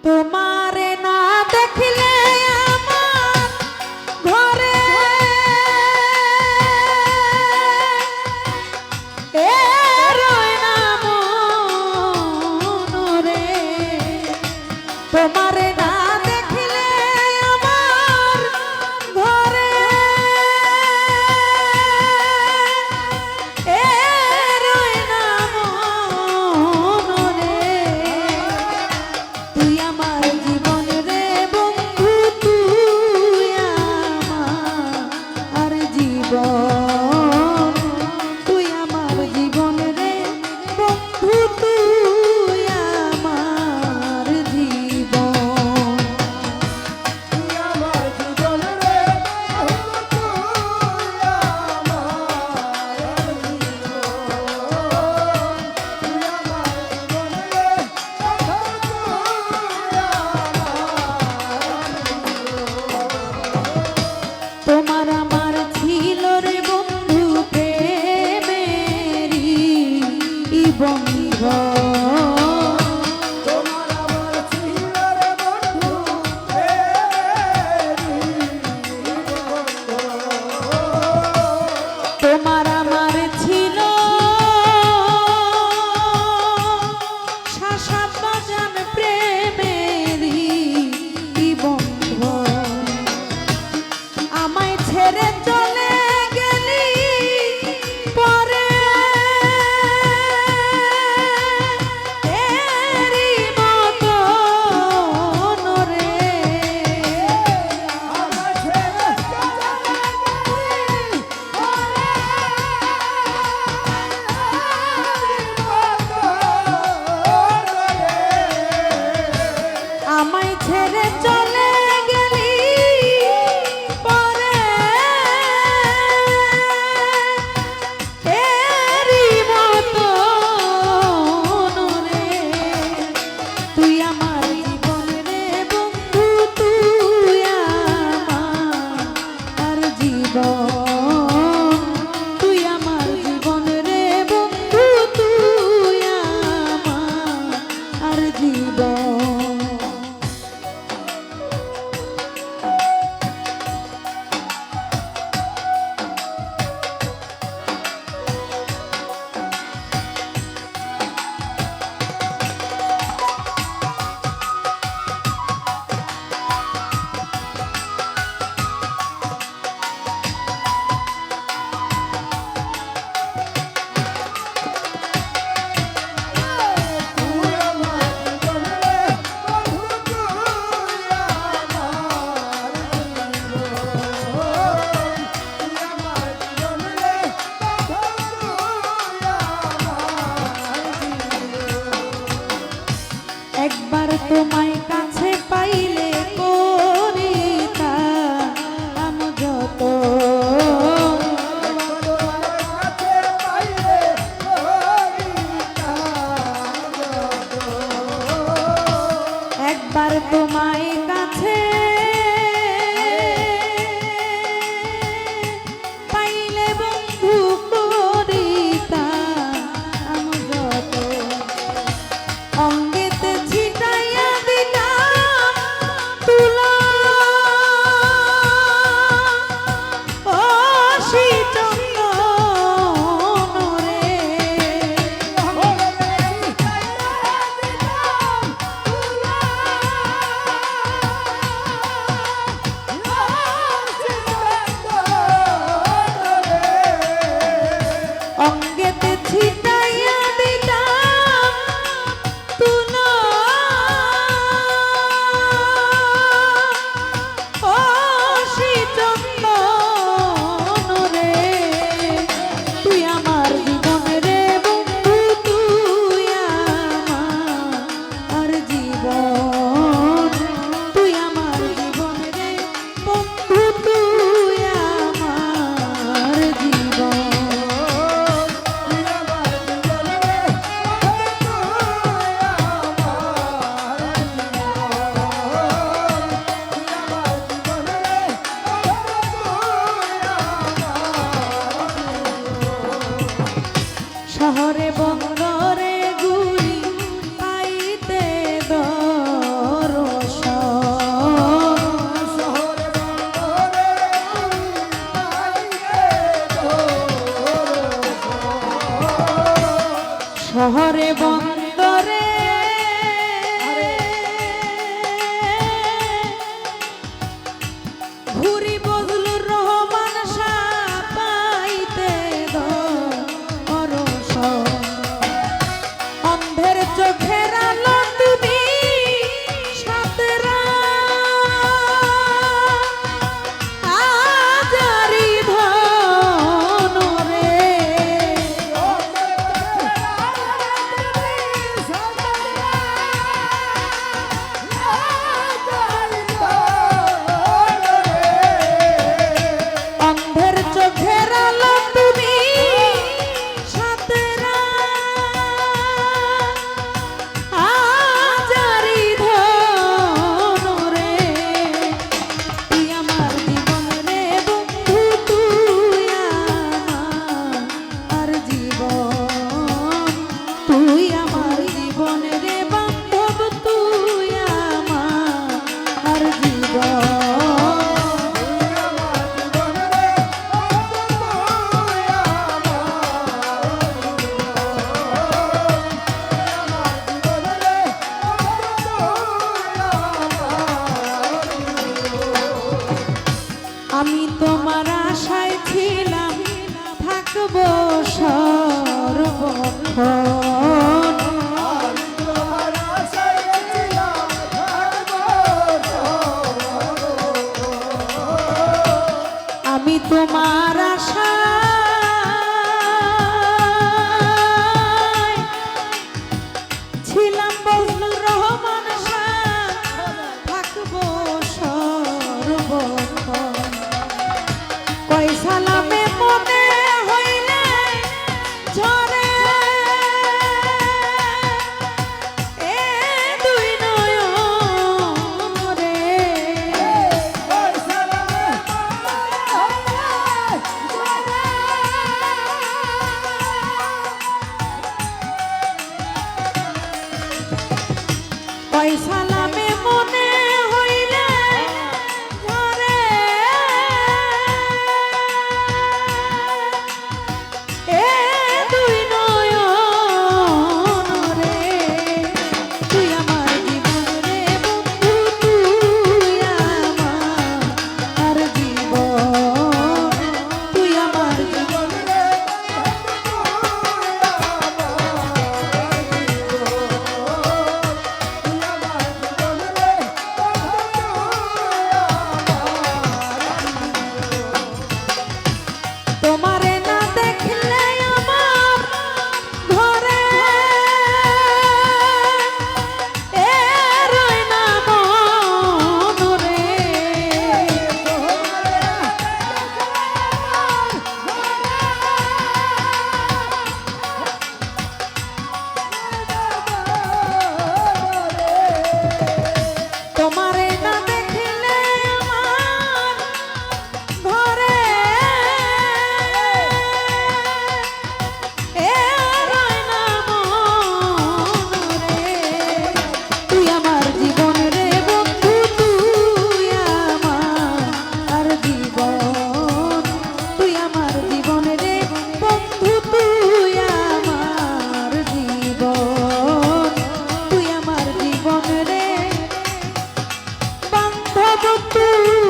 তোমারে না দেখলে আমার ঘরে এ রয় না মনরে, তোমারে না দেখলে আমার ঘরে এ রয় না মনরে। তুই আমার জীবন রে বন্ধু, তুই আমার জীবন, তুই আমার জীবন রে বন্ধু, তুই আমার জীবন, তুই আমার জীবন রে বন্ধু, তুই আমার জীবন, তুই আমার জীবন রে বন্ধু, তোমার আমার ছিল রে বন্ধু প্রেমেরি বন্ধন। তোমার আমার ছিল রে বন্ধু প্রেমেরি বন্ধন। তোমার আমার ছিল শাসাত বাজান প্রেমেরি বন্ধন। আমায় ছেড়ে চলে গেলি পরে এরি মতন রে, আমার ছেড়ে চলে গেলি পরে আমায় ছেড়ে চলে গেলি পরে এরি মতন রে। তুই আমার জীবন রে বন্ধু, তুই আমার জীবন, তুই আমার জীবন রে বন্ধু, তুই আমার জীবন। তুই আমার জীবন রে বন্ধু, তুই আমার জীবন, তুই আমার জীবন রে বন্ধু, তুই আমার জীবন। একবার তোমায় কাছে পাইলে করিতাম যত, একবার তোমায় কাছে পাইলে বন্ধু করিতাম যত, অঙ্গেতে ছিটাইয়া দিলাম তুলা ও শীতঙ্গন রে, তোমার আশায় ছিলাম বজলুর রহমান শাহ, থাকবো সর্বক্ষণ। কই সালামে মনে হইলে ঝরে এ দুই নয়ন রে। কই সালামে মনে হইলে ঝরে এ দুই নয়ন রে। তুই আমার জীবন রে বন্ধু, তুই আমার জীবন, তুই আমার জীবন। তোমারে না দেখলে আমার ঘরে এ রয় না মন রে। তোমারে না দেখলে আমার ঘরে এ রয় না মন রে। তুই আমার জীবন রে বন্ধু, তুই আমার জীবন, তুই আমার জীবন রে বন্ধু, তুই আমার জীবন, তুই আমার জীবন রে বান্ধব তুই।